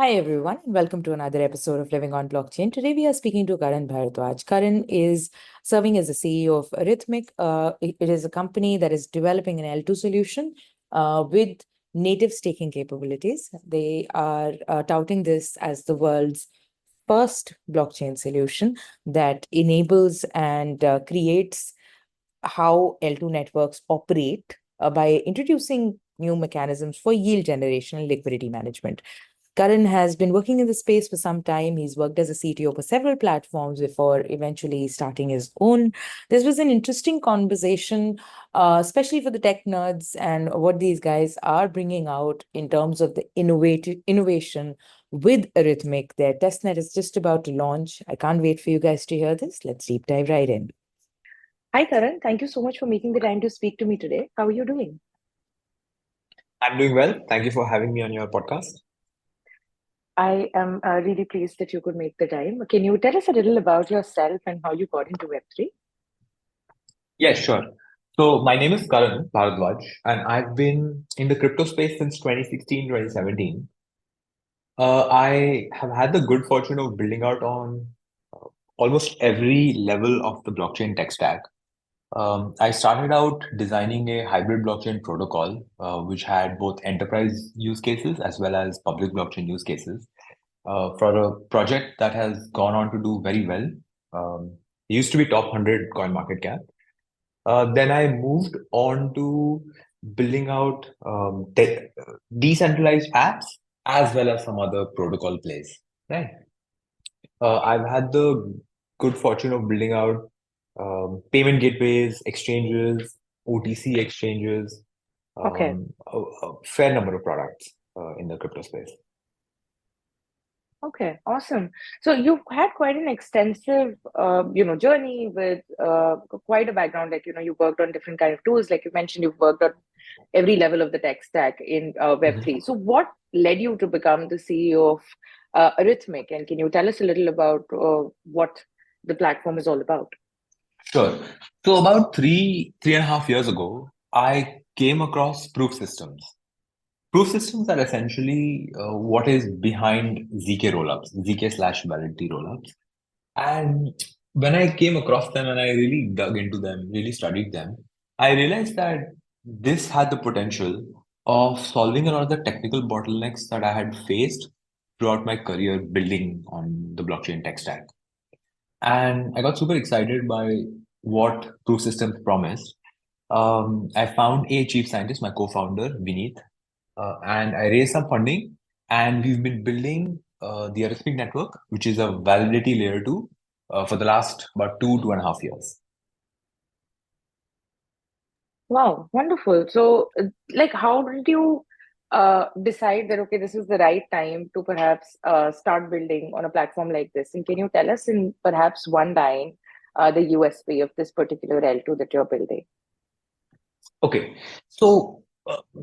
Hi everyone, and welcome to another episode of Living on Blockchain. Today we are speaking to Karan Bharadwaj. Karan is serving as the CEO of Arithmic. It is a company that is developing an L2 solution with native staking capabilities. They are touting this as the world's first blockchain solution that enables and creates how L2 networks operate by introducing new mechanisms for yield generation and liquidity management. Karan has been working in the space for some time. He's worked as a CTO for several platforms before eventually starting his own. This was an interesting conversation, especially for the tech nerds and what these guys are bringing out in terms of the innovation with Arithmic. Their testnet is just about to launch. I can't wait for you guys to hear this. Let's deep dive right in. Hi, Karan. Thank you so much for making the time to speak to me today. How are you doing? I'm doing well. Thank you for having me on your podcast. I am really pleased that you could make the time. Can you tell us a little about yourself and how you got into Web3? Yes, sure. So my name is Karan Bharadwaj, and I've been in the crypto space since 2016, 2017. I have had the good fortune of building out on uh, almost every level of the blockchain tech stack. I started out designing a hybrid blockchain protocol, which had both enterprise use cases as well as public blockchain use cases, for a project that has gone on to do very well. It used to be top 100 coin market cap. Then I moved on to building out decentralized apps as well as some other protocol plays. Right. I've had the good fortune of building out payment gateways, exchanges, OTC exchanges, Okay. a fair number of products in the crypto space. Okay, awesome. So you've had quite an extensive, journey with quite a background. Like, you worked on different kind of tools. Like you mentioned, you've worked on every level of the tech stack in Mhm. Web3. So what led you to become the CEO of Arithmic? And can you tell us a little about what the platform is all about? Sure. So about three and a half years ago, I came across proof systems. Proof systems are essentially what is behind ZK rollups, ZK slash validity rollups. And when I came across them and I really dug into them, really studied them, I realized that this had the potential of solving a lot of the technical bottlenecks that I had faced throughout my career building on the blockchain tech stack. And I got super excited by what Proof Systems promised. I found a chief scientist, my co-founder, Vineet, and I raised some funding, and we've been building the Arithmetic network, which is a validity layer two, for the last about 2.5 years. Wow, wonderful. So, like, how did you decide that, okay, this is the right time to perhaps start building on a platform like this? And can you tell us in perhaps one line the USP of this particular L2 that you're building? Okay, so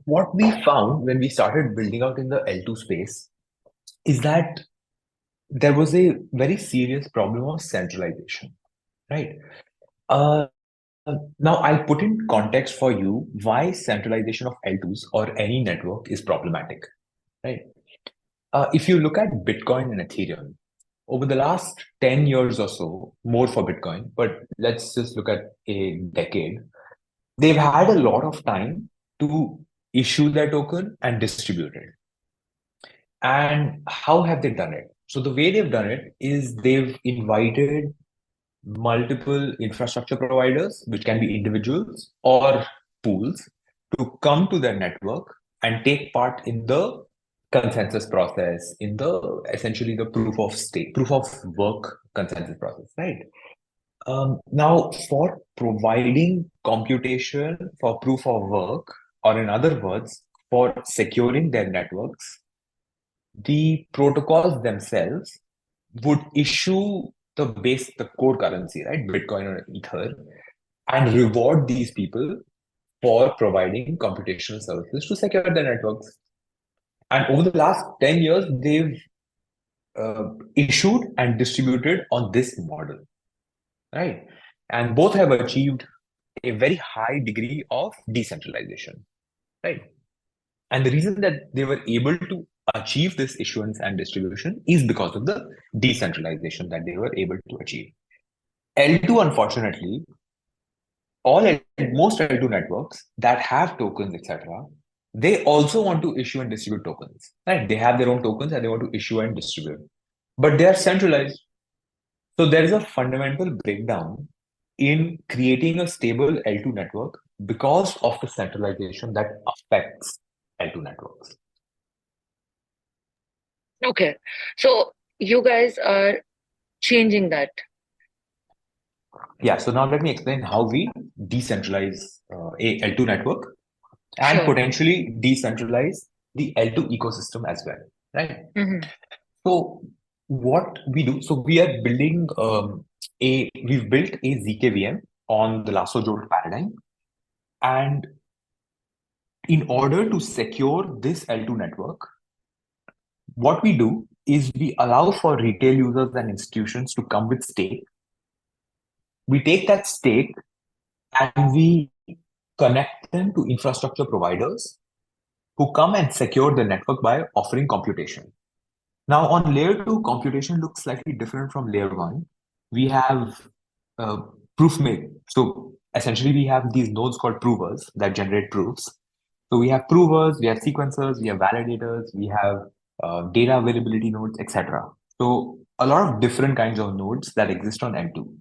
what we found when we started building out in the L2 space is that there was a very serious problem of centralization, right? Uh, Now, I'll put in context for you why centralization of L2s or any network is problematic, right? If you look at Bitcoin and Ethereum, over the last 10 years or so, more for Bitcoin, but let's just look at a decade, they've had a lot of time to issue their token and distribute it. And how have they done it? So the way they've done it is they've invited multiple infrastructure providers, which can be individuals or pools, to come to their network and take part in the consensus process, in the essentially the proof of work consensus process, right? Now, for providing computation for proof of work, or in other words, for securing their networks, the protocols themselves would issue the core currency, right? Bitcoin or Ether, and reward these people for providing computational services to secure their networks. And over the last 10 years, they've issued and distributed on this model, right? And both have achieved a very high degree of decentralization, right? And the reason that they were able to achieve this issuance and distribution is because of the decentralization that they were able to achieve. L2, unfortunately, most L2 networks that have tokens, etc., they also want to issue and distribute tokens, right? They have their own tokens and they want to issue and distribute, but they are centralized. So there is a fundamental breakdown in creating a stable L2 network because of the centralization that affects L2 networks. Okay. So you guys are changing that. Yeah, so now let me explain how we decentralize a L2 network and Sure. potentially decentralize the L2 ecosystem as well, right? Mm-hmm. So what we do, so we are building we've built a ZKVM on the Lasso Jolt paradigm. And in order to secure this L2 network, what we do is we allow for retail users and institutions to come with stake. We take that stake and we connect them to infrastructure providers who come and secure the network by offering computation. Now, on layer 2, computation looks slightly different from layer 1. We have proof make. So essentially, we have these nodes called provers that generate proofs. So we have provers, we have sequencers, we have validators, we have data availability nodes, etc. So a lot of different kinds of nodes that exist on L2.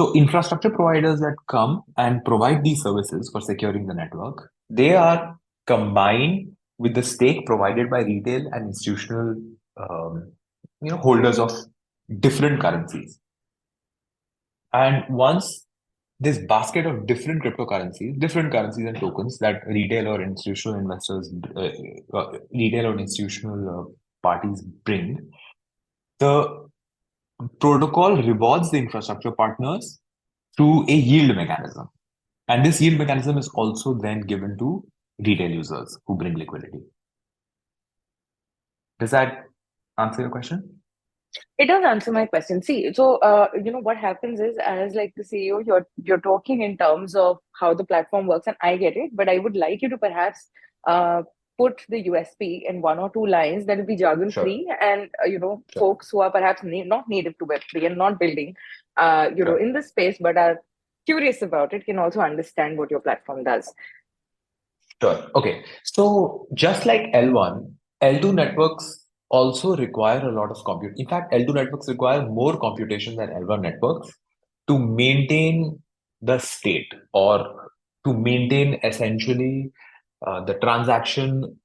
So infrastructure providers that come and provide these services for securing the network, they are combined with the stake provided by retail and institutional holders of different currencies. And once this basket of different currencies and tokens that retail or institutional investors, retail or institutional parties bring, the protocol rewards the infrastructure partners through a yield mechanism. And this yield mechanism is also then given to retail users who bring liquidity. Does that answer your question? It does answer my question. See, so what happens is, as like the CEO, you're talking in terms of how the platform works, and I get it. But I would like you to perhaps put the USP in one or two lines that will be jargon free, and Sure. folks who are perhaps not native to Web3 and not building, Sure. in this space, but are curious about it, can also understand what your platform does. Sure. Okay. So just like L1, L2 networks also require a lot of compute. In fact, L2 networks require more computation than L1 networks to maintain the state or to maintain essentially the transaction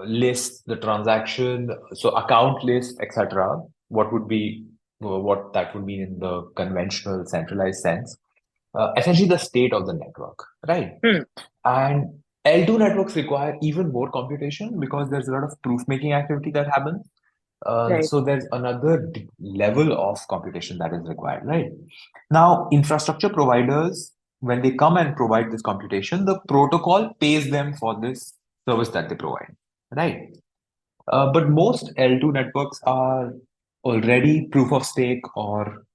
list, the transaction, so account list, etc. What would be what that would mean in the conventional centralized sense? Essentially the state of the network, right? And L2 networks require even more computation because there's a lot of proof making activity that happens. Right. So there's another level of computation that is required, right? Now, infrastructure providers, when they come and provide this computation, the protocol pays them for this service that they provide, right? But most L2 networks are already proof of stake or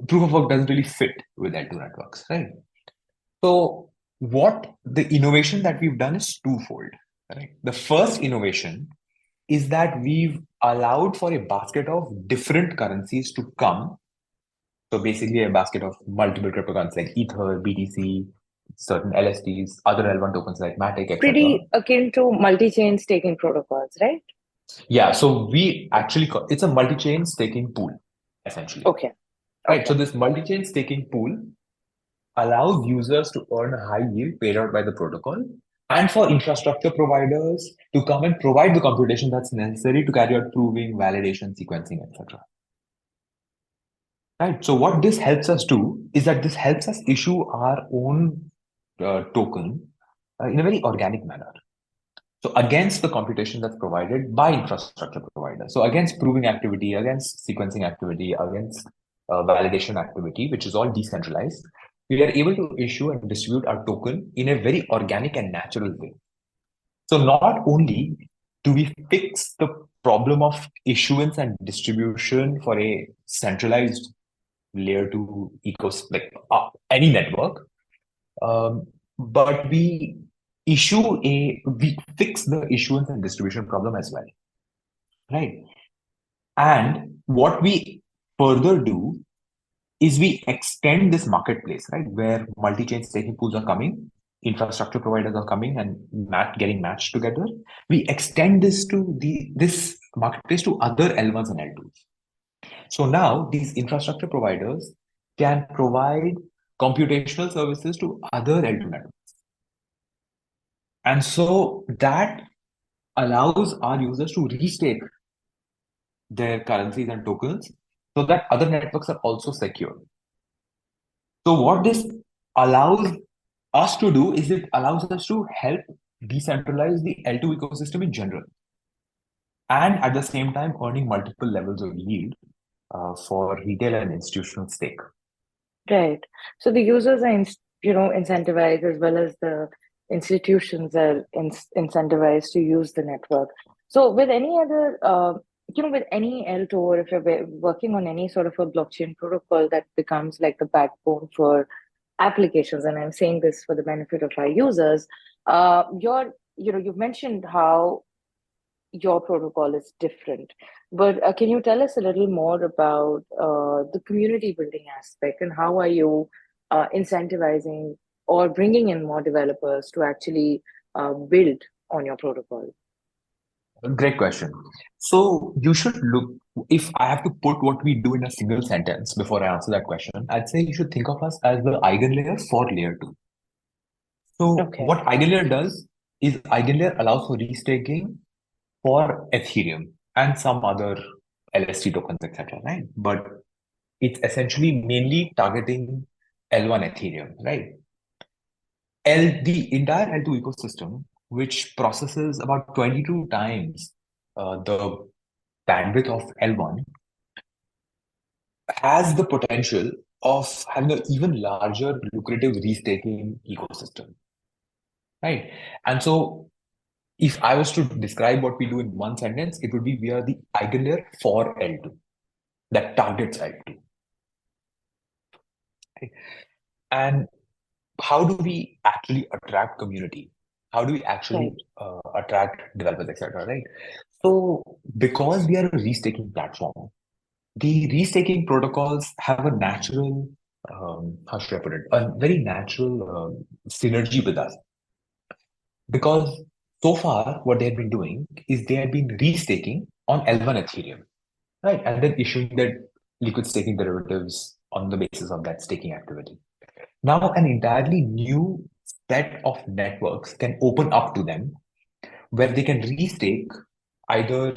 proof of work doesn't really fit with L2 networks, right? So what the innovation that we've done is twofold, right? The first innovation is that we've allowed for a basket of different currencies to come. So basically a basket of multiple cryptocurrencies like Ether, BTC, certain LSTs, other L1 tokens like Matic, etc. Pretty akin to multi-chain staking protocols, right? Yeah, so we actually it's a multi-chain staking pool, essentially. Okay. Right. So this multi-chain staking pool allows users to earn a high yield paid out by the protocol, and for infrastructure providers to come and provide the computation that's necessary to carry out proving, validation, sequencing, etc. Right. So what this helps us do is that this helps us issue our own token in a very organic manner. So against the computation that's provided by infrastructure providers. So against proving activity, against sequencing activity, against validation activity, which is all decentralized, we are able to issue and distribute our token in a very organic and natural way. So not only do we fix the problem of issuance and distribution for a centralized layer 2 ecosystem, like any network, but we fix the issuance and distribution problem as well. right? And what we further do is we extend this marketplace, right, where multi-chain staking pools are coming, infrastructure providers are coming and getting matched together. We extend this to this marketplace to other L1s and L2s. So now these infrastructure providers can provide computational services to other L2 networks. And so that allows our users to restake their currencies and tokens so that other networks are also secure. So what this allows us to do is it allows us to help decentralize the L2 ecosystem in general, and at the same time earning multiple levels of yield for retail and institutional stake. Right. So the users are, incentivized, as well as the institutions are incentivized to use the network. So with any other, with any L2, or if you're working on any sort of a blockchain protocol that becomes like the backbone for applications, and I'm saying this for the benefit of our users, you've mentioned how your protocol is different. But can you tell us a little more about the community building aspect, and how are you incentivizing or bringing in more developers to actually build on your protocol? Great question. So you should look, if I have to put what we do in a single sentence before I answer that question, I'd say you should think of us as the eigenlayer for layer 2. So Okay. what eigenlayer does is eigenlayer allows for restaking for Ethereum and some other LST tokens, etc., right? But it's essentially mainly targeting L1 Ethereum, right? The entire L2 ecosystem, which processes about 22 times the bandwidth of L1, has the potential of having an even larger lucrative restaking ecosystem, right? And so if I was to describe what we do in one sentence, it would be we are the eigenlayer for L2 that targets L2. Okay? And how do we actually attract community? How do we actually Right. attract developers, etc., right? So because we are a restaking platform, the restaking protocols have a natural, how should I put it, a very natural synergy with us. Because so far, what they had been doing is they had been restaking on L1 Ethereum, right? And then issuing their liquid staking derivatives on the basis of that staking activity. Now, an entirely new set of networks can open up to them where they can restake either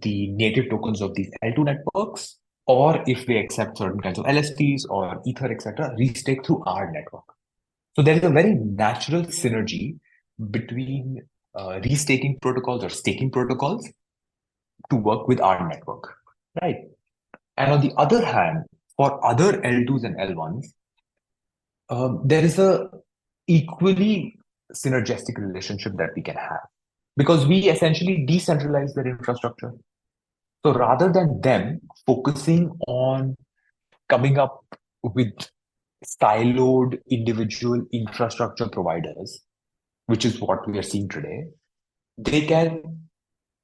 the native tokens of these L2 networks, or if they accept certain kinds of LSTs or Ether, etc., restake through our network. So there is a very natural synergy between restaking protocols or staking protocols to work with our network, right? And on the other hand, for other L2s and L1s, there is a equally synergistic relationship that we can have because we essentially decentralize their infrastructure. So rather than them focusing on coming up with siloed individual infrastructure providers, which is what we are seeing today, they can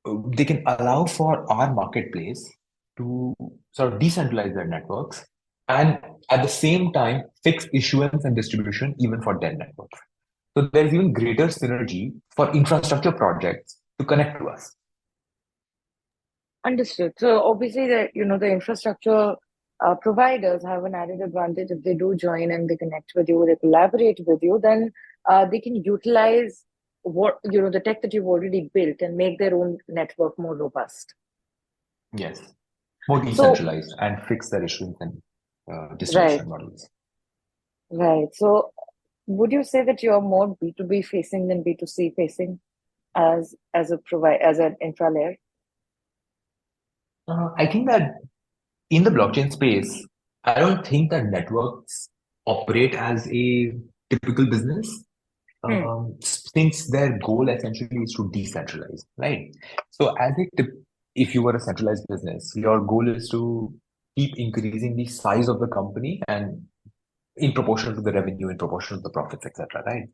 allow for our marketplace to sort of decentralize their networks and at the same time fix issuance and distribution even for their networks. So there's even greater synergy for infrastructure projects to connect to us. Understood. So obviously, the infrastructure providers have an added advantage if they do join and they connect with you, they collaborate with you, then they can utilize the tech that you've already built and make their own network more robust. Yes, more So decentralized and fix their issuance and right, distribution models. right. So would you say that you're more B2B facing than B2C facing as an infra layer? I think that in the blockchain space, I don't think that networks operate as a typical business, Hmm. since their goal essentially is to decentralize, right? So if you were a centralized business, your goal is to keep increasing the size of the company and in proportion to the revenue, in proportion to the profits, etc., right?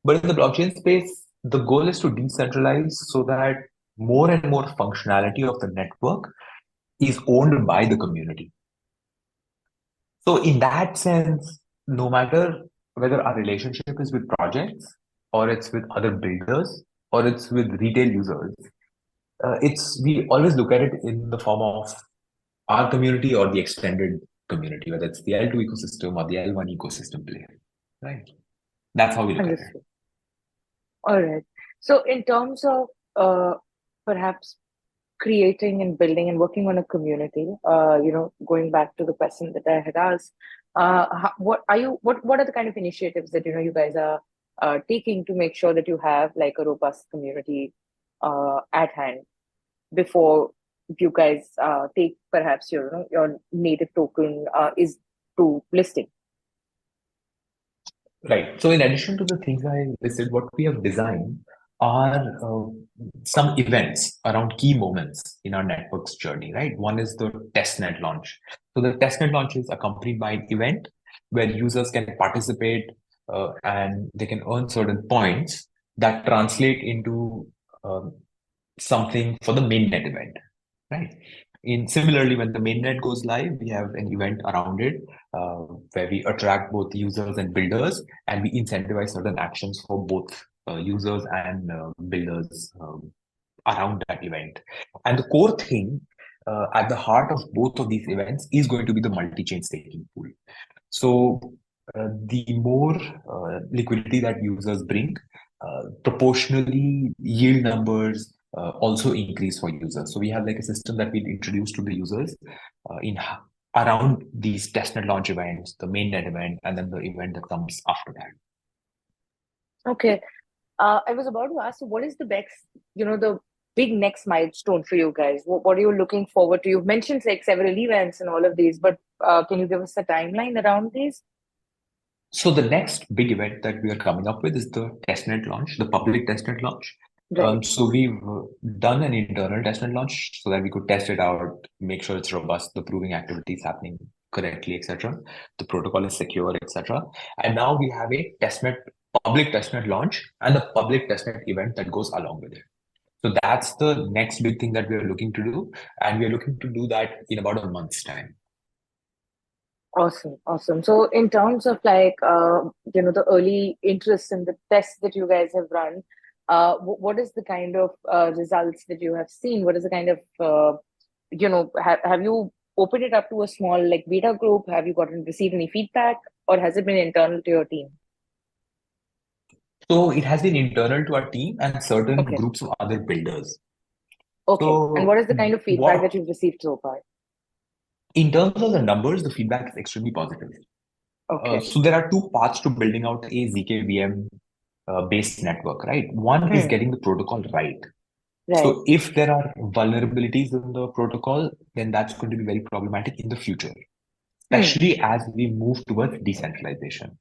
But in the blockchain space, the goal is to decentralize so that more and more functionality of the network is owned by the community. So in that sense, no matter whether our relationship is with projects or it's with other builders or it's with retail users, it's we always look at it in the form of our community or the extended community, whether it's the L2 ecosystem or the L1 ecosystem player, right? That's how we look at it. Understood. All right. So in terms of perhaps creating and building and working on a community, going back to the question that I had asked, what are the kind of initiatives that you guys are taking to make sure that you have like a robust community at hand before you guys take perhaps your native token is to listing? Right. So in addition to the things I listed, what we have designed are some events around key moments in our network's journey, right? One is the testnet launch. So the testnet launch is accompanied by an event where users can participate and they can earn certain points that translate into um, something for the mainnet event, right? Similarly, when the mainnet goes live, we have an event around it where we attract both users and builders, and we incentivize certain actions for both users and builders around that event. And the core thing at the heart of both of these events is going to be the multi-chain staking pool. So the more liquidity that users bring, proportionally yield numbers also increase for users. So we have like a system that we introduce to the users around these testnet launch events, the mainnet event, and then the event that comes after that. Okay. I was about to ask, so what is the the big next milestone for you guys? What are you looking forward to? You've mentioned like several events and all of these, but can you give us a timeline around these? So the next big event that we are coming up with is the testnet launch, the public testnet launch. Right. So we've done an internal testnet launch so that we could test it out, make sure it's robust, the proving activity is happening correctly, etc. The protocol is secure, etc. And now we have a public testnet launch and the public testnet event that goes along with it. So that's the next big thing that we are looking to do, and we are looking to do that in about a month's time. Awesome, awesome. So in terms of like the early interest in the tests that you guys have run, what is the kind of results that you have seen? What is the kind of have you opened it up to a small like beta group? Have you received any feedback, or has it been internal to your team? So it has been internal to our team and certain Okay, groups of other builders. okay. And what So is the kind of feedback that what, you've received so far? in terms of the numbers, the feedback is extremely positive. Okay. So there are two paths to building out a ZKVM based network, right? One is Hmm. getting the protocol right. Right. So if there are vulnerabilities in the protocol, then that's going to be very problematic in the future, Hmm. especially as we move towards decentralization.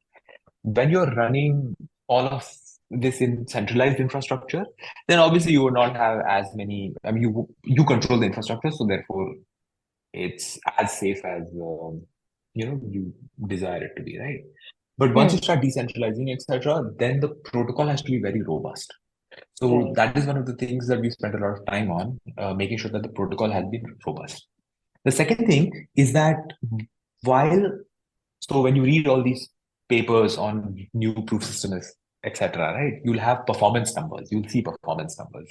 When you're running all of this in centralized infrastructure, then obviously you will not have as many. I mean, you control the infrastructure, so therefore it's as safe as you desire it to be, right? But once you Hmm. start decentralizing, etc., then the protocol has to be very robust. So Right. that is one of the things that we spent a lot of time on, making sure that the protocol has been robust. The second thing is that while so when you read all these papers on new proof systems, etc., right, you'll have performance numbers. You'll see performance numbers.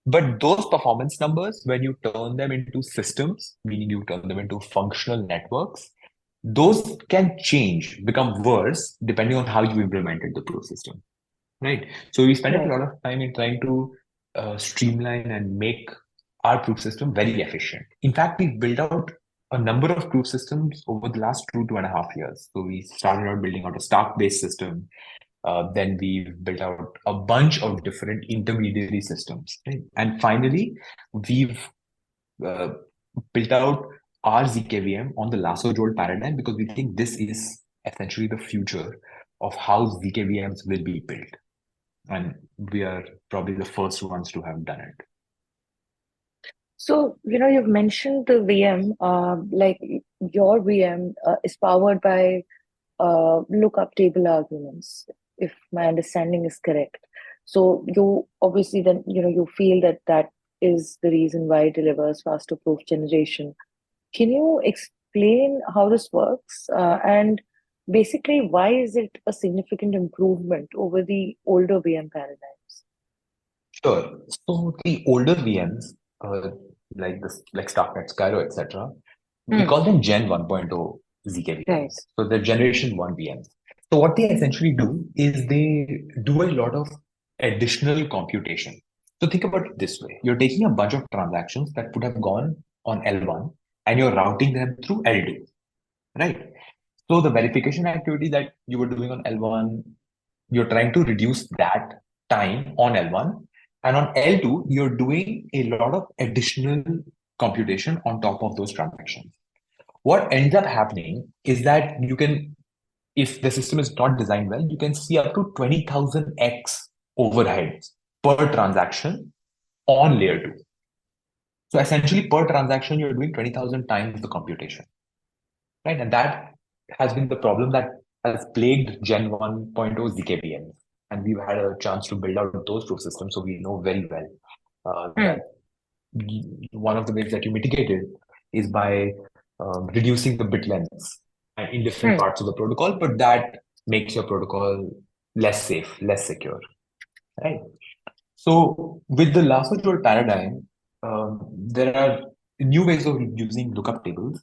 But those performance numbers, when you turn them into systems, meaning you turn them into functional networks, those can change, become worse, depending on how you implemented the proof system, right? So we spent a Right. lot of time in trying to streamline and make our proof system very efficient. In fact, we built out a number of proof systems over the last 2.5 years. So we started out building out a Spark-based system. Then we built out a bunch of different intermediary systems, right? And finally, we've uh, built out our ZKVM on the Lasso Joule paradigm because we think this is essentially the future of how ZKVMs will be built. And we are probably the first ones to have done it. So, you've mentioned the VM, like your VM is powered by lookup table arguments, if my understanding is correct. So you obviously then, you feel that that is the reason why it delivers faster proof generation. Can you explain how this works? And basically, why is it a significant improvement over the older VM paradigms? Sure. So the older VMs, like this, like StarkNet, Skyro, etc., we Hmm. call them Gen 1.0 ZK Right. VMs. So they're Generation 1 VMs. So what they essentially do is they do a lot of additional computation. So think about it this way. You're taking a bunch of transactions that would have gone on L1 and you're routing them through L2, right? So the verification activity that you were doing on L1, you're trying to reduce that time on L1. And on L2, you're doing a lot of additional computation on top of those transactions. What ends up happening is that you can, if the system is not designed well, you can see up to 20,000x overheads per transaction on layer 2. So essentially, per transaction, you're doing 20,000 times the computation, right? And that has been the problem that has plagued Gen 1.0 ZKVMs. And we've had a chance to build out those proof systems, so we know very well Hmm. that one of the ways that you mitigate it is by reducing the bit lengths in different Hmm. parts of the protocol, but that makes your protocol less safe, less secure, right? So with the last control paradigm, there are new ways of using lookup tables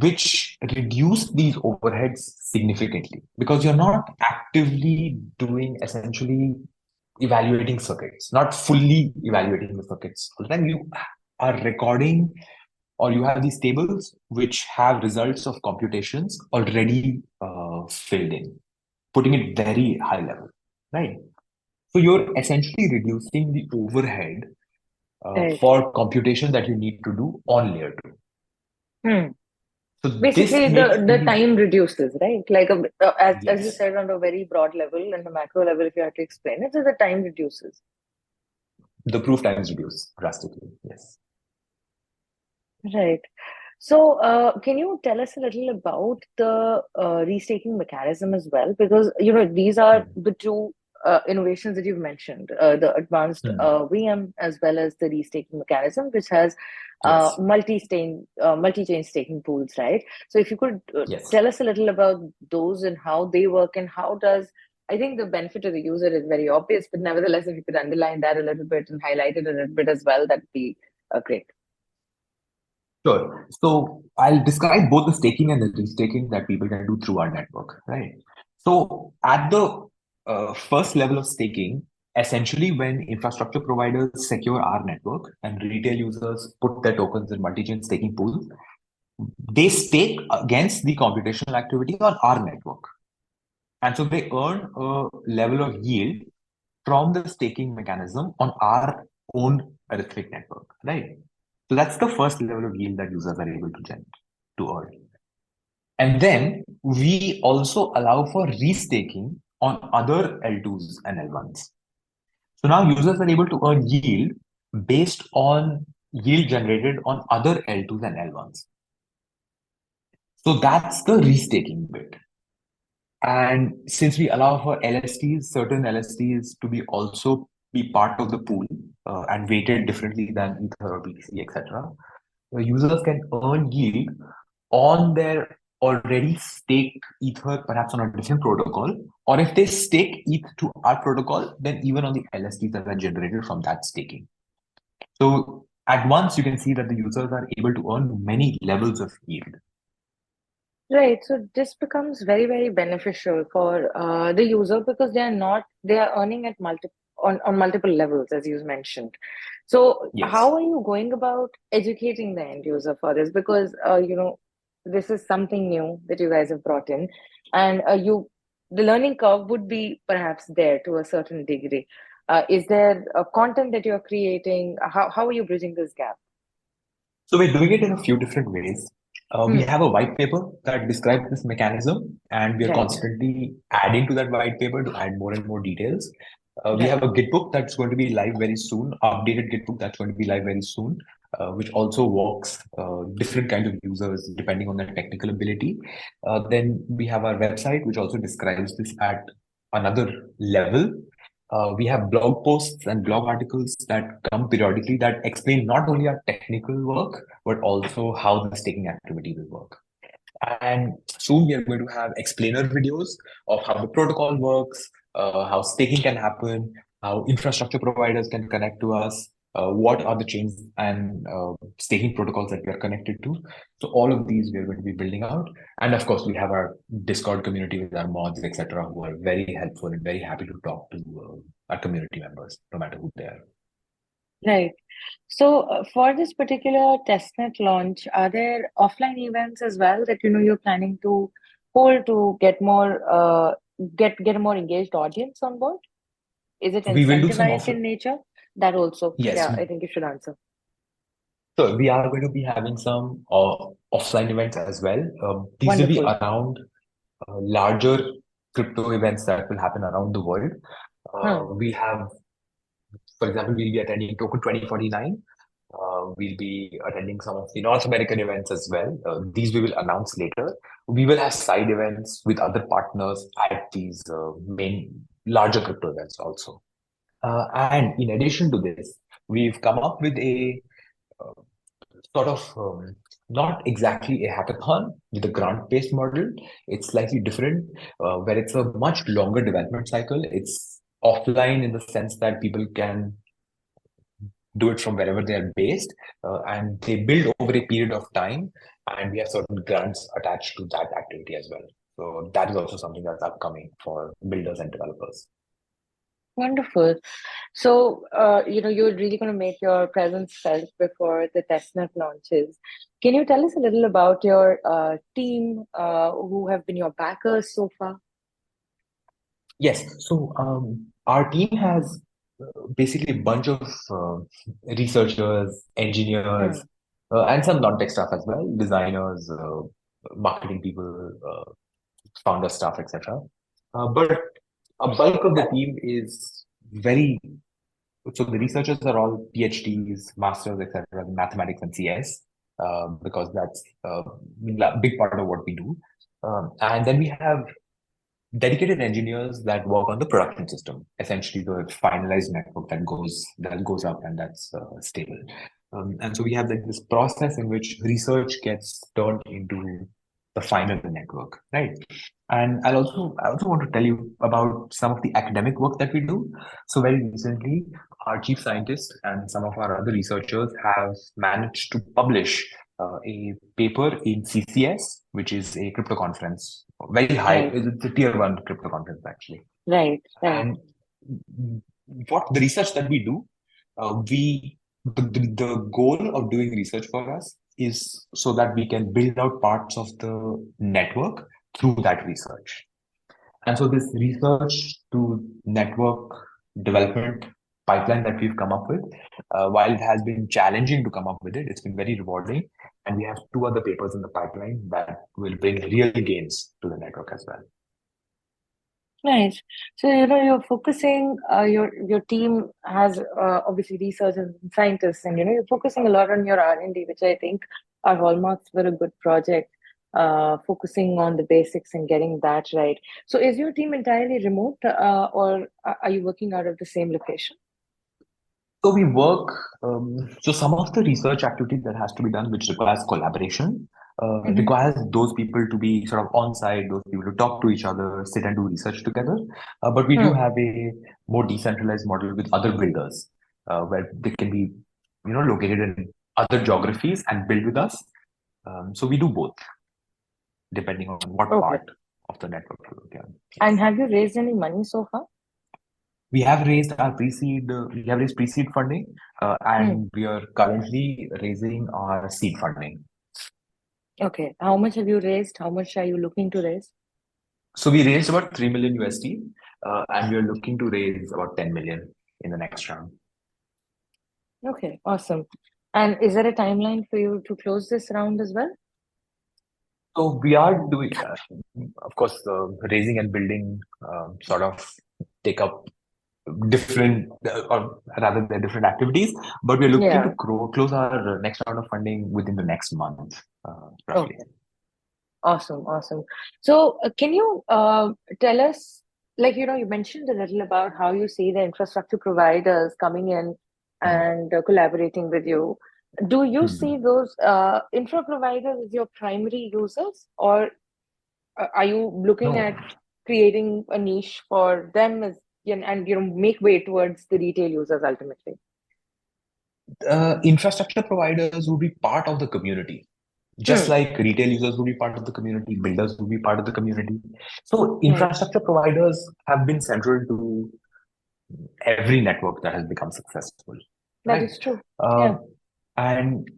which reduce these overheads significantly because you're not actively doing essentially evaluating circuits, not fully evaluating the circuits. All the time you are recording or you have these tables which have results of computations already filled in, putting it very high level, right? So you're essentially reducing the overhead Right. for computation that you need to do on layer two. Hmm. So this Basically, makes the these, time reduces, right? Like as you yes, said, on a very broad level and the macro level, if you had to explain it, so the time reduces. the proof times reduce drastically. Yes. Right. So, can you tell us a little about the restaking mechanism as well? Because these are Hmm. the two innovations that you've mentioned, the advanced Hmm. VM as well as the restaking mechanism, which has Yes. multi-chain staking pools, right? So, if you could Yes. tell us a little about those and how they work and how does I think the benefit to the user is very obvious, but nevertheless, if you could underline that a little bit and highlight it a little bit as well, that'd be great. Sure. So I'll describe both the staking and the restaking that people can do through our network, right? So at the first level of staking, essentially when infrastructure providers secure our network and retail users put their tokens in multi-chain staking pools, they stake against the computational activity on our network. And so they earn a level of yield from the staking mechanism on our own Arithmic network, right? So that's the first level of yield that users are able to generate, to earn. And then we also allow for restaking on other L2s and L1s. So now users are able to earn yield based on yield generated on other L2s and L1s. So that's the restaking bit. And since we allow for LSTs, certain LSTs to be also be part of the pool and weighted differently than Ether or BTC, etc., users can earn yield on their already staked Ether, perhaps on a different protocol, or if they stake ETH to our protocol, then even on the LSTs that are generated from that staking. So at once, you can see that the users are able to earn many levels of yield. Right. So this becomes very, very beneficial for the user because they are earning at on multiple levels, as you mentioned. So Yes. how are you going about educating the end user for this? Because this is something new that you guys have brought in, and the learning curve would be perhaps there to a certain degree. Is there a content that you're creating? How are you bridging this gap? So we're doing it in a few different ways. We Hmm. have a white paper that describes this mechanism, and we are Right. constantly adding to that white paper to add more and more details. We Right. have a Gitbook that's going to be live very soon, updated Gitbook that's going to be live very soon, which also walks different kinds of users depending on their technical ability. Then we have our website, which also describes this at another level. We have blog posts and blog articles that come periodically that explain not only our technical work, but also how the staking activity will work. And soon we are going to have explainer videos of how the protocol works, how staking can happen, how infrastructure providers can connect to us, what are the chains and staking protocols that we are connected to. So all of these we are going to be building out. And of course, we have our Discord community with our mods, etc., who are very helpful and very happy to talk to our community members, no matter who they are. Right. So for this particular testnet launch, are there offline events as well that you're planning to hold to get more get a more engaged audience on board? Is it We will do some incentivized in nature? That also, yes. yeah, I think you should answer. So we are going to be having some offline events as well. These will be Wonderful. around larger crypto events that will happen around the world. We have, for example, we'll be attending Token 2049. We'll be attending some of the North American events as well. These we will announce later. We will have side events with other partners at these main larger crypto events also. And in addition to this, we've come up with a uh, sort of not exactly a hackathon with a grant-based model. It's slightly different, where it's a much longer development cycle. It's offline in the sense that people can do it from wherever they are based, and they build over a period of time, and we have certain grants attached to that activity as well. So that is also something that's upcoming for builders and developers. Wonderful. So, you're really going to make your presence felt before the testnet launches. Can you tell us a little about your team, who have been your backers so far? Yes, so our team has basically a bunch of researchers, engineers, and some non-tech staff as well, designers, marketing people, founder staff, etc. But a bulk of the team is very, so the researchers are all PhDs, masters, etc., in mathematics and CS, because that's a big part of what we do. And then we have dedicated engineers that work on the production system, essentially the finalized network that goes up and that's stable. And so we have like this process in which research gets turned into the final network, right? And I also want to tell you about some of the academic work that we do. So very recently, our chief scientist and some of our other researchers have managed to publish a paper in CCS, which is a crypto conference, very high. Right, It's a tier one crypto conference actually. right, right, And what the research that we do, the goal of doing research for us is so that we can build out parts of the network through that research. And so this research to network development pipeline that we've come up with, while it has been challenging to come up with it, it's been very rewarding. And we have two other papers in the pipeline that will bring real gains to the network as well. nice. So, you're focusing, your team has obviously researchers and scientists, and you're focusing a lot on your R&D, which I think are hallmarks for a good project, focusing on the basics and getting that right. So, is your team entirely remote, or are you working out of the same location? So we work, so some of the research activity that has to be done, which requires collaboration, Mhm. requires those people to be sort of on site, those people to talk to each other, sit and do research together. But we do Hmm. have a more decentralized model with other builders, where they can be, located in other geographies and build with us. So we do both, depending on what Okay. part of the network you look at. And Yes. have you raised any money so far? We have raised pre-seed funding, Hmm. and we are currently raising our seed funding. Okay. How much have you raised? How much are you looking to raise? So we raised about 3 million USD, and we are looking to raise about 10 million in the next round. Okay, awesome. And is there a timeline for you to close this round as well? So we are doing, of course, raising and building sort of take up different, or rather, they're different activities, but we're looking to Yeah. close our next round of funding within the next month, roughly. Okay. Awesome. Awesome. So, can you tell us like, you mentioned a little about how you see the infrastructure providers coming in Hmm. and collaborating with you. Do you see Hmm. those infra providers as your primary users, or are you looking at No, creating a niche for them as, and make way towards the retail users ultimately? infrastructure providers would be part of the community, just Hmm. like retail users would be part of the community, builders would be part of the community. So Right. infrastructure providers have been central to every network that has become successful, That right? is true. Yeah. Um, and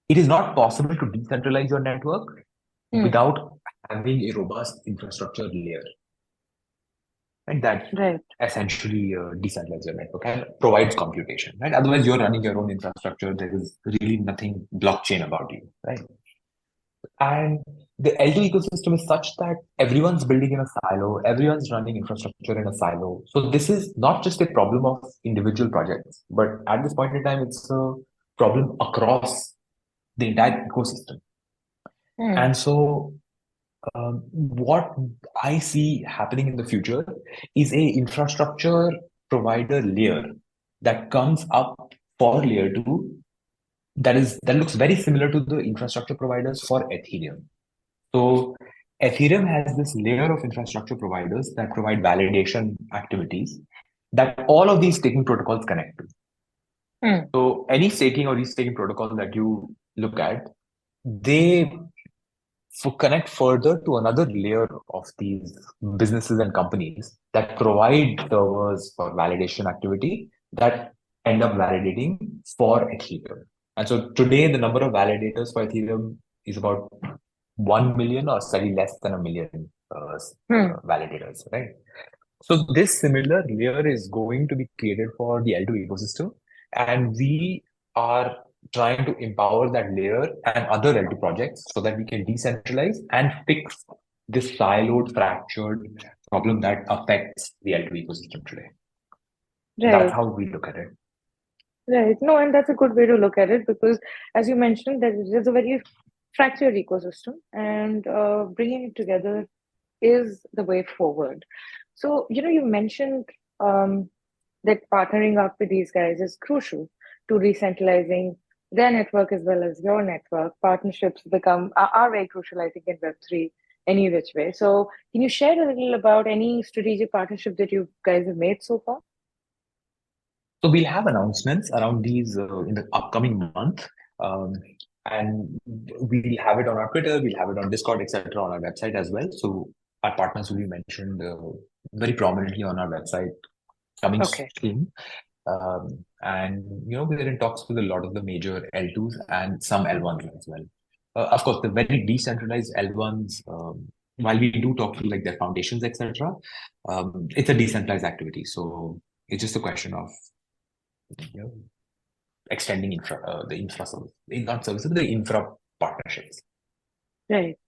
it is not possible to decentralize your network Hmm. without having a robust infrastructure layer, right? That Right. essentially decentralizes your network and provides computation, right? Otherwise, you're running your own infrastructure. There is really nothing blockchain about you, right? And the L2 ecosystem is such that everyone's building in a silo, everyone's running infrastructure in a silo. So this is not just a problem of individual projects, but at this point in time, it's a problem across the entire ecosystem. Hmm. And so what I see happening in the future is a infrastructure provider layer that comes up for layer two that looks very similar to the infrastructure providers for Ethereum. So Ethereum has this layer of infrastructure providers that provide validation activities that all of these staking protocols connect to. Hmm. So any staking or restaking protocol that you look at, they connect further to another layer of these businesses and companies that provide servers for validation activity that end up validating for Ethereum. And so today, the number of validators for Ethereum is about 1 million or slightly less than a million Hmm. validators, right? So this similar layer is going to be created for the L2 ecosystem, and we are trying to empower that layer and other L2 projects so that we can decentralize and fix this siloed, fractured problem that affects the L2 ecosystem today. That's Right. how we look at it. Right. No, and that's a good way to look at it because, as you mentioned, that it is a very fractured ecosystem, and bringing it together is the way forward. So, you mentioned that partnering up with these guys is crucial to decentralizing their network as well as your network. Partnerships are very crucial, I think, in Web3 any which way. So, can you share a little about any strategic partnership that you guys have made so far? So we'll have announcements around these in the upcoming month. Um, and we'll have it on our Twitter, we'll have it on Discord, etc., on our website as well. So our partners will be mentioned very prominently on our website coming Okay. soon. And we're in talks with a lot of the major L2s and some L1s as well. Of course, the very decentralized L1s, while we do talk to like their foundations, etc., it's a decentralized activity. So it's just a question of you know, extending the infra service, not services, the infra partnerships. Right.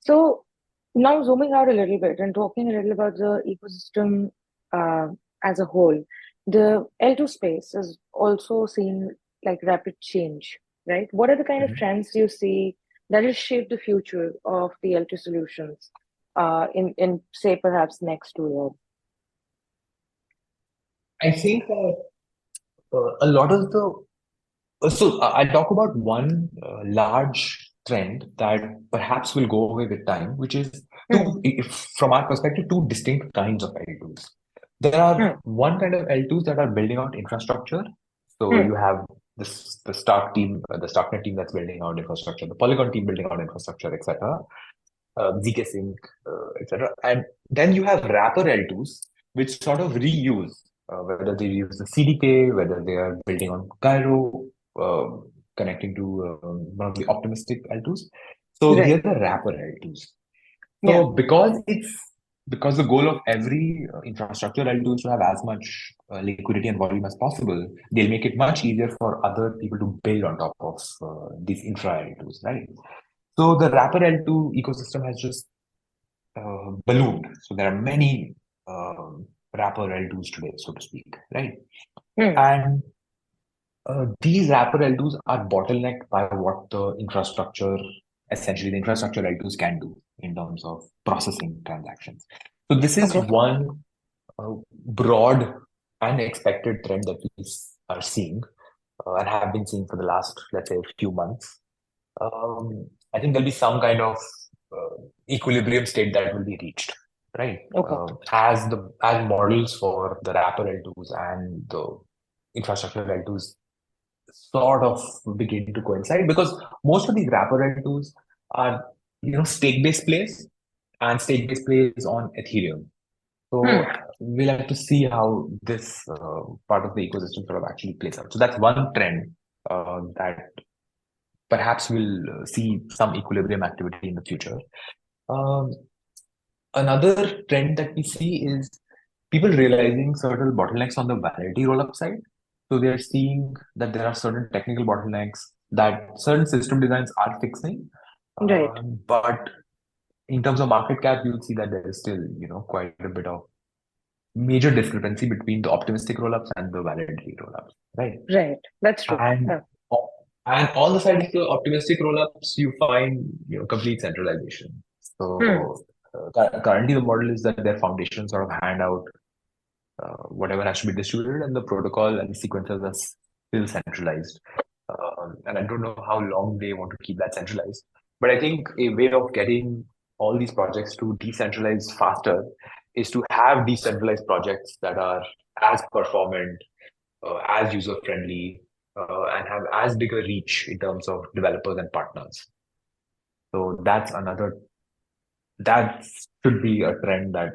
So now zooming out a little bit and talking a little about the ecosystem uh, as a whole, the L2 space is also seen like rapid change, right? What are the kind of Mhm. trends you see that will shape the future of the L2 solutions in say perhaps next 2 years? I think that a lot of the I'll talk about one large trend that perhaps will go away with time, which is Hmm. from our perspective, two distinct kinds of L2s. There Hmm. are one kind of L2s that are building out infrastructure. So Hmm. you have the Stark team, the Starknet team that's building out infrastructure, the Polygon team building out infrastructure, etc. ZK Sync, etc. And then you have wrapper L2s, which sort of reuse, whether they use the CDK, whether they are building on Cairo, connecting to one of the optimistic L2s. So Right. here are the wrapper L2s. Yeah. So because the goal of every infrastructure L2 is to have as much liquidity and volume as possible, they'll make it much easier for other people to build on top of these infra L2s, right? So the wrapper L2 ecosystem has just ballooned. So there are many wrapper L2s today, so to speak, right? Hmm. And these wrapper L2s are bottlenecked by what essentially the infrastructure L2s can do in terms of processing transactions. So this is Okay. one broad and expected trend that we are seeing and have been seeing for the last, let's say, few months. I think there'll be some kind of equilibrium state that will be reached, right? Okay. As models for the wrapper L2s and the infrastructure L2s sort of begin to coincide, because most of these wrapper L2s are, stake-based plays, and stake-based plays on Ethereum. So Hmm. we'll have to see how this part of the ecosystem sort of actually plays out. So that's one trend that perhaps we'll see some equilibrium activity in the future. Um, Another trend that we see is people realizing certain bottlenecks on the validity rollup side. So they're seeing that there are certain technical bottlenecks that certain system designs are fixing. Right. But in terms of market cap, you'll see that there is still, quite a bit of major discrepancy between the optimistic rollups and the validity rollups, right? Right. That's true. And Yeah. and on the side of the optimistic rollups, you find complete centralization. Hmm. So currently, the model is that their foundations sort of hand out whatever has to be distributed, and the protocol and the sequencers are still centralized. And I don't know how long they want to keep that centralized. But I think a way of getting all these projects to decentralize faster is to have decentralized projects that are as performant, as user friendly, and have as big a reach in terms of developers and partners. So that should be a trend that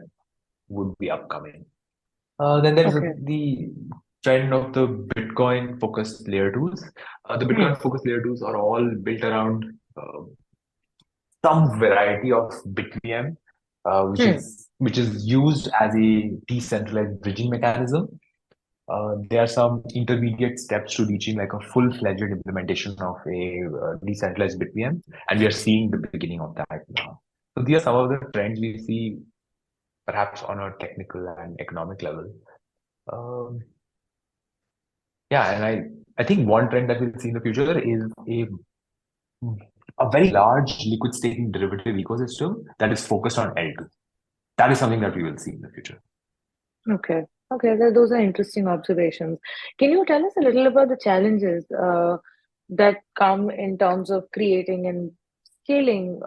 would be upcoming. Then there's Okay. the trend of the Bitcoin focused layer twos. The Hmm. Bitcoin focused layer twos are all built around some variety of BitVM, Hmm. which is used as a decentralized bridging mechanism. There are some intermediate steps to reaching like a full-fledged implementation of a decentralized BitVM, and we are seeing the beginning of that now. So these are some of the trends we see, perhaps on a technical and economic level. Um, yeah, and I think one trend that we'll see in the future is a very large liquid staking derivative ecosystem that is focused on L2. That is something that we will see in the future. Okay. Okay. Those are interesting observations. Can you tell us a little about the challenges that come in terms of creating and scaling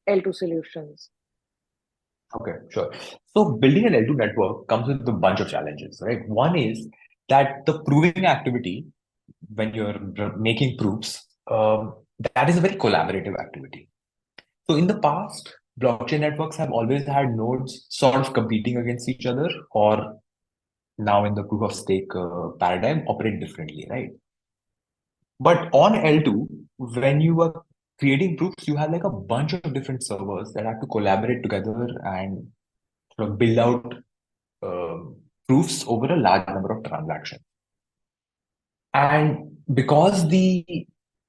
L2 solutions? Okay, sure. So building an L2 network comes with a bunch of challenges, right? One is that the proving activity, when you're making proofs, that is a very collaborative activity. So in the past, blockchain networks have always had nodes sort of competing against each other, or now in the proof of stake paradigm, operate differently, right? But on L2, when you are creating proofs, you have like a bunch of different servers that have to collaborate together and sort of build out proofs over a large number of transactions. And because the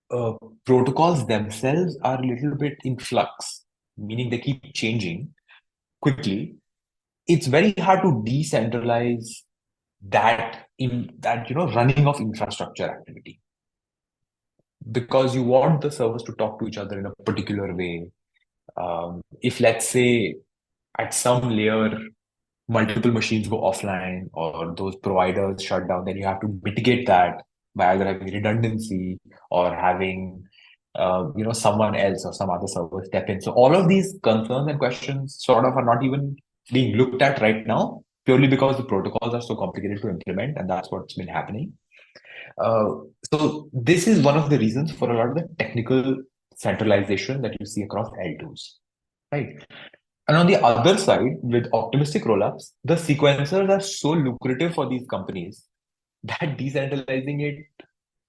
uh, protocols themselves are a little bit in flux, meaning they keep changing quickly, it's very hard to decentralize that running of infrastructure activity, because you want the servers to talk to each other in a particular way. If let's say at some layer multiple machines go offline or those providers shut down, then you have to mitigate that by either having redundancy or having someone else or some other server step in. So all of these concerns and questions sort of are not even being looked at right now, purely because the protocols are so complicated to implement, and that's what's been happening. Uh, so this is one of the reasons for a lot of the technical centralization that you see across L2s, right? And on the other side, with optimistic rollups, the sequencers are so lucrative for these companies that decentralizing it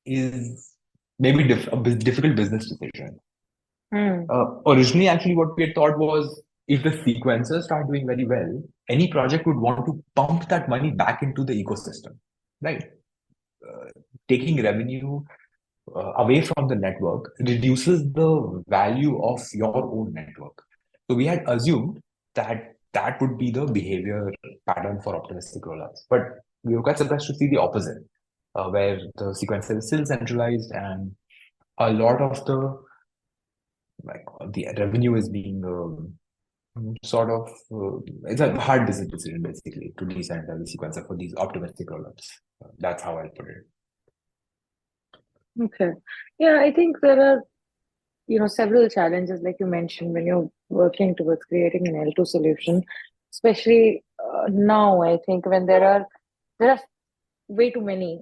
is maybe a difficult business decision. Hmm. Originally, actually, what we had thought was if the sequencers start doing very well, any project would want to pump that money back into the ecosystem, right? Uh, Taking revenue away from the network reduces the value of your own network. So we had assumed that that would be the behavior pattern for optimistic rollups, but we were quite surprised to see the opposite, where the sequencer is still centralized and a lot of the revenue is being sort of it's a hard business decision basically to decentralize the sequencer for these optimistic rollups. That's how I'll put it. Okay. Yeah, I think there are, several challenges, like you mentioned, when you're working towards creating an L2 solution, especially now, I think when there are way too many,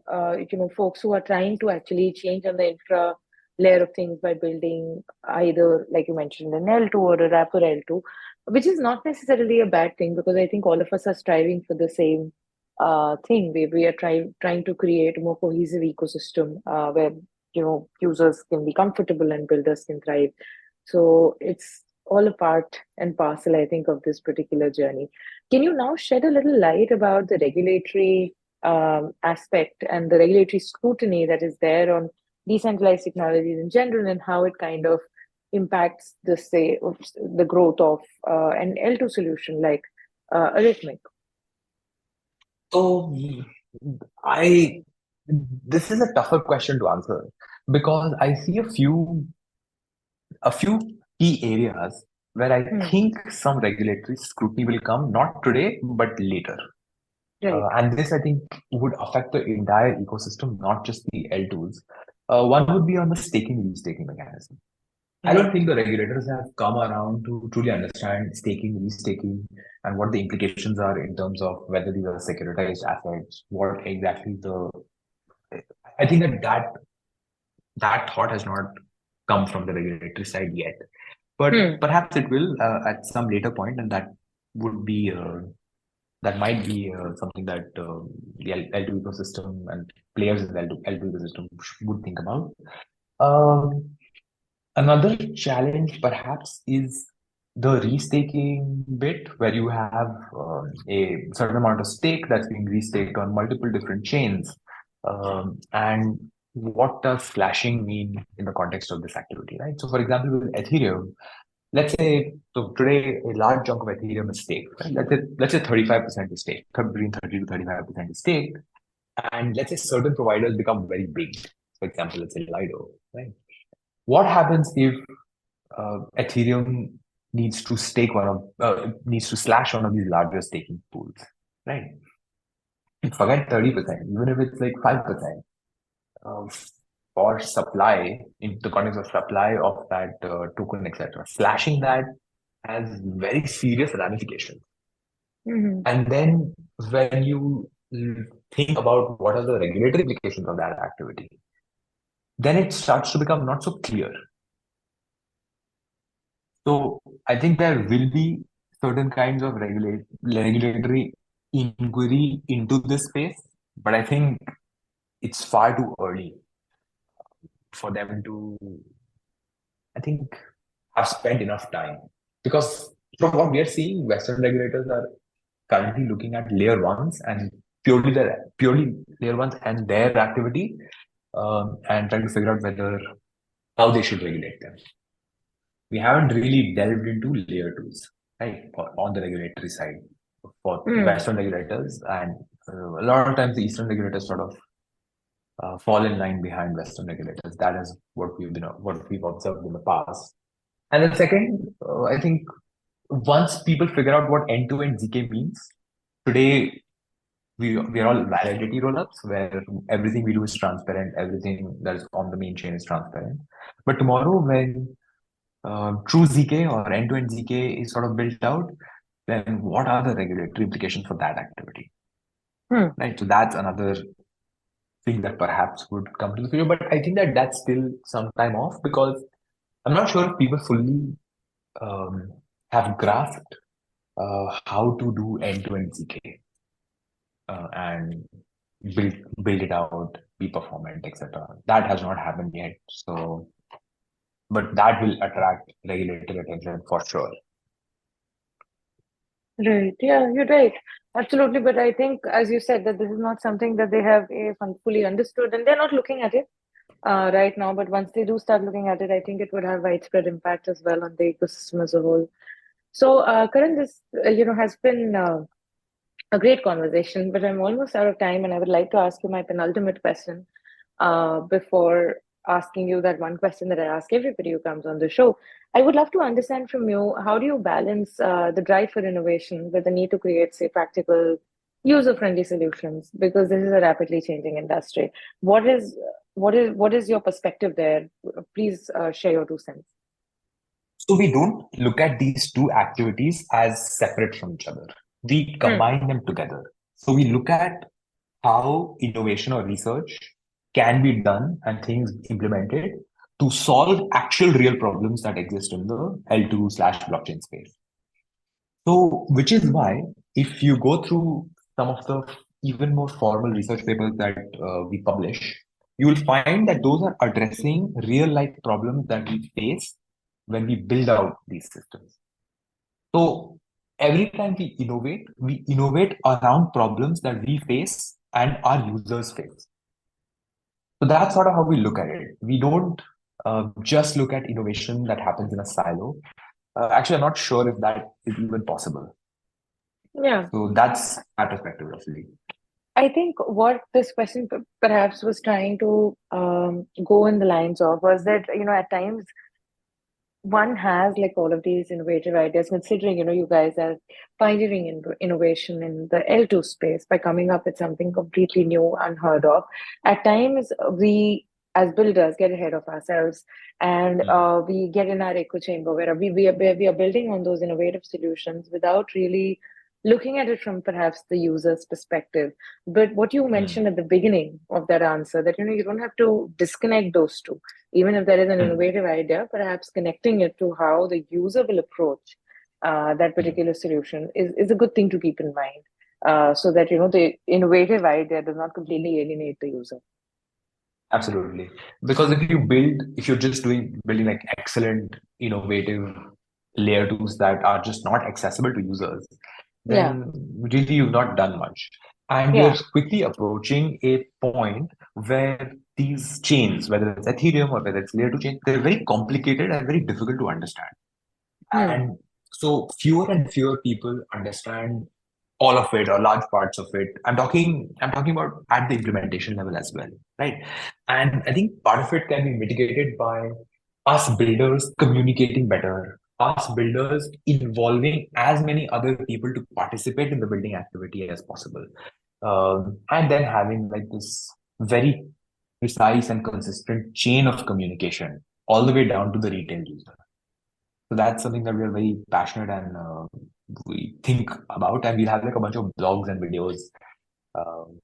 folks who are trying to actually change on the infra layer of things by building either, like you mentioned, an L2 or a wrapper L2, which is not necessarily a bad thing because I think all of us are striving for the same thing. We are trying to create a more cohesive ecosystem where users can be comfortable and builders can thrive. So it's all a part and parcel, I think, of this particular journey. Can you now shed a little light about the regulatory aspect and the regulatory scrutiny that is there on decentralized technologies in general and how it kind of impacts the say of the growth of an L2 solution like Arithmic? So I this is a tougher question to answer because I see a few key areas where I Hmm. think some regulatory scrutiny will come, not today, but later. Right. And this, I think, would affect the entire ecosystem, not just the L2s. One would be on the staking restaking mechanism. I don't think the regulators have come around to truly understand staking, restaking, and what the implications are in terms of whether these are securitized assets, what exactly the. I think that thought has not come from the regulatory side yet, but Hmm. perhaps it will at some later point, and would be that might be something that the L2 ecosystem and players in the L2 ecosystem would think about. Um, Another challenge perhaps is the restaking bit, where you have a certain amount of stake that's being restaked on multiple different chains. And what does slashing mean in the context of this activity, right? So, for example, with Ethereum, let's say so today a large chunk of Ethereum is staked. Right? Let's say 35% is staked, between 30 to 35% is staked, and let's say certain providers become very big. For example, let's say Lido, right? What happens if Ethereum needs to slash one of these larger staking pools, right? Forget 30%, even if it's like 5%, uh, for supply in the context of supply of that token, etc. Slashing that has very serious ramifications. Hmm. And then when you think about what are the regulatory implications of that activity, then it starts to become not so clear. So I think there will be certain kinds of regulatory inquiry into this space, but I think it's far too early for them to, I think, have spent enough time. Because from what we are seeing, Western regulators are currently looking at layer ones and purely layer ones and their activity, and trying to figure out how they should regulate them. We haven't really delved into layer twos, right, on the regulatory side for Hmm. Western regulators, and a lot of times the Eastern regulators sort of fall in line behind Western regulators. That is what we've observed in the past. And then second, I think once people figure out what end-to-end ZK means, today we are all validity rollups where everything we do is transparent, everything that is on the main chain is transparent. But tomorrow, when true ZK or end-to-end ZK is sort of built out, then what are the regulatory implications for that activity? Hmm. Right. So that's another thing that perhaps would come to the future. But I think that that's still some time off because I'm not sure if people fully have grasped how to do end-to-end ZK and build it out, be performant, etc. That has not happened yet. So, but that will attract regulatory attention for sure. Right. Yeah, you're right. Absolutely. But I think, as you said, that this is not something that they have fully understood and they're not looking at it right now. But once they do start looking at it, I think it would have widespread impact as well on the ecosystem as a whole. So, Karan, this has been a great conversation, but I'm almost out of time, and I would like to ask you my penultimate question before asking you that one question that I ask everybody who comes on the show. I would love to understand from you, how do you balance the drive for innovation with the need to create, say, practical, user-friendly solutions? Because this is a rapidly changing industry. What is your perspective there? Please share your 2 cents. So we don't look at these two activities as separate from each other. We Hmm. combine them together. So we look at how innovation or research can be done and things implemented to solve actual real problems that exist in the L2 slash blockchain space. So, which is why if you go through some of the even more formal research papers that we publish, you will find that those are addressing real life problems that we face when we build out these systems. So every time we innovate around problems that we face and our users face. So that's sort of how we look at it. We don't just look at innovation that happens in a silo. Actually, I'm not sure if that is even possible. Yeah. So that's my perspective, roughly. I think what this question perhaps was trying to go in the lines of was that, at times one has like all of these innovative ideas, considering, you guys are pioneering in innovation in the L2 space by coming up with something completely new, unheard of. At times, we as builders get ahead of ourselves and we get in our echo chamber where we are building on those innovative solutions without really looking at it from perhaps the user's perspective. But what you mentioned at the beginning of that answer, that you don't have to disconnect those two. Even if there is an innovative idea, perhaps connecting it to how the user will approach that particular solution is a good thing to keep in mind, so that the innovative idea does not completely alienate the user. Absolutely. Because if you're just building like excellent, innovative layer twos that are just not accessible to users, Yeah, then really you've not done much. And we are yeah. quickly approaching a point where these chains, whether it's Ethereum or whether it's layer two chains, they're very complicated and very difficult to understand. Hmm. And so fewer and fewer people understand all of it or large parts of it. I'm talking about at the implementation level as well, right? And I think part of it can be mitigated by us builders communicating better, us builders involving as many other people to participate in the building activity as possible. And then having like this very precise and consistent chain of communication all the way down to the retail user. So that's something that we are very passionate and we think about, and we'll have like a bunch of blogs and videos um,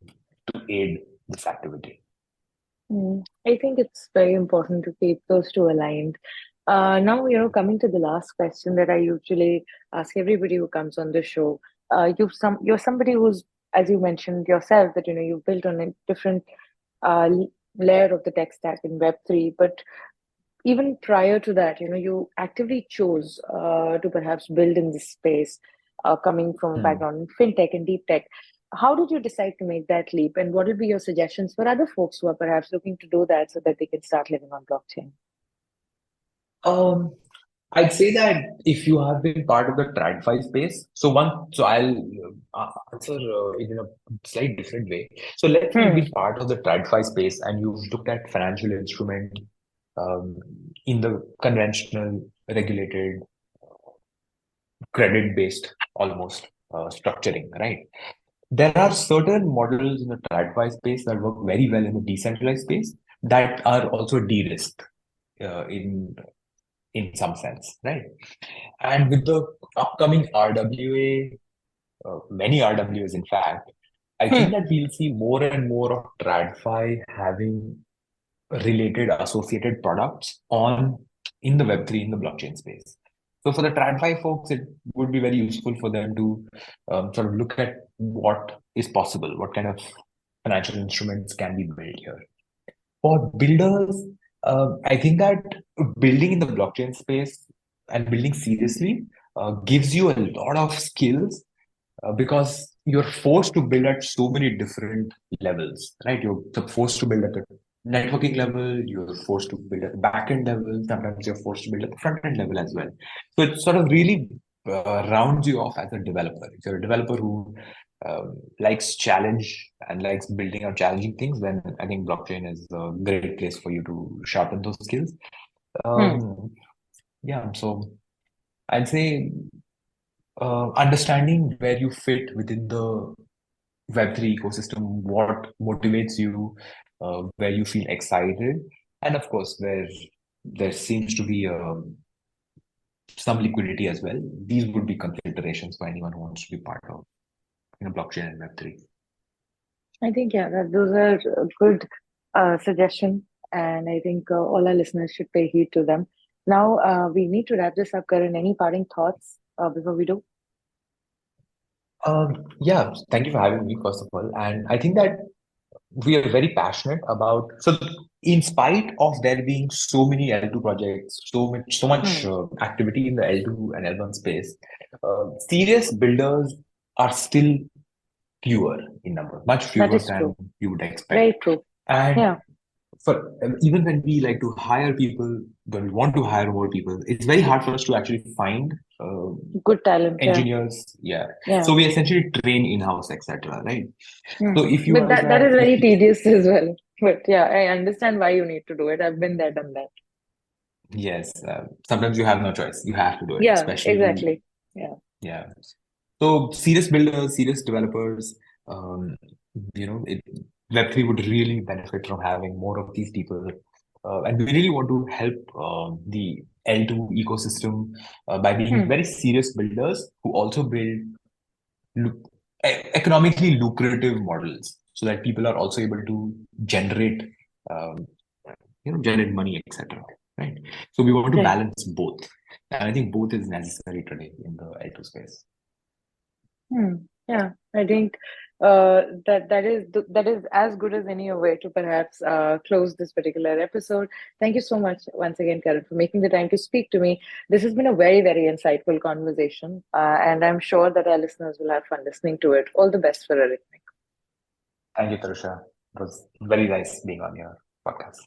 to aid this activity. I think it's very important to keep those two aligned. Now, coming to the last question that I usually ask everybody who comes on the show. You're somebody who's, as you mentioned yourself, that you've built on a different layer of the tech stack in Web3, but even prior to that, you actively chose to perhaps build in this space, coming from a Hmm. background in fintech and deep tech. How did you decide to make that leap? And what would be your suggestions for other folks who are perhaps looking to do that so that they can start living on blockchain? Um, I'd say that if you have been part of the TradFi space, so I'll answer it in a slight different way. So let's say you've Hmm. been part of the TradFi space and you've looked at financial instrument um, in the conventional regulated credit-based almost structuring, right? There are certain models in the TradFi space that work very well in the decentralized space that are also de-risked in some sense, right? And with the upcoming RWA, many RWAs in fact, I think Hmm. that we'll see more and more of TradFi having related associated products on in the Web3 in the blockchain space. So for the TradFi folks, it would be very useful for them to sort of look at what is possible, what kind of financial instruments can be built here. For builders, I think that building in the blockchain space and building seriously gives you a lot of skills because you're forced to build at so many different levels, right? You're forced to build at the networking level, you're forced to build at the backend level, sometimes you're forced to build at the front end level as well. So it sort of really rounds you off as a developer. If you're a developer who likes challenge and likes building out challenging things, then I think blockchain is a great place for you to sharpen those skills. Hmm. Yeah, so I'd say understanding where you fit within the Web3 ecosystem, what motivates you, where you feel excited, and of course, where there seems to be some liquidity as well. These would be considerations for anyone who wants to be part of blockchain and Web3. I think, yeah, those are good suggestions, and I think all our listeners should pay heed to them. Now, we need to wrap this up, Karan. Any parting thoughts before we do? Yeah, thank you for having me, first of all. And I think that we are very passionate about, so in spite of there being so many L2 projects, so much Hmm. activity in the L2 and L1 space, serious builders are still fewer in number, much That fewer is than true. you would expect. Very true. And Yeah. for even when we like to hire people, when we want to hire more people, it's very hard for us to actually find Good talent. Yeah. engineers. Yeah. Yeah. So we essentially train in-house, etc. Right? So Hmm. if you But guys that are, is very tedious as well. But yeah, I understand why you need to do it. I've been there, done that. yes, sometimes you have no choice. You have to do it, Yeah, especially, exactly. Yeah. yeah. So serious builders, serious developers, um, it, Web3 would really benefit from having more of these people. And we really want to help the L2 ecosystem by being Hmm. very serious builders who also build lu- economically lucrative models so that people are also able to generate, um, generate money, etc. Right? So we want to Right. balance both. And I think both is necessary today in the L2 space. Hmm. Yeah, I think that is as good as any way to perhaps close this particular episode. Thank you so much once again, Karan, for making the time to speak to me. This has been a very, very insightful conversation, and I'm sure that our listeners will have fun listening to it. All the best for Arithmic. Thank you, Tarusha. It was very nice being on your podcast.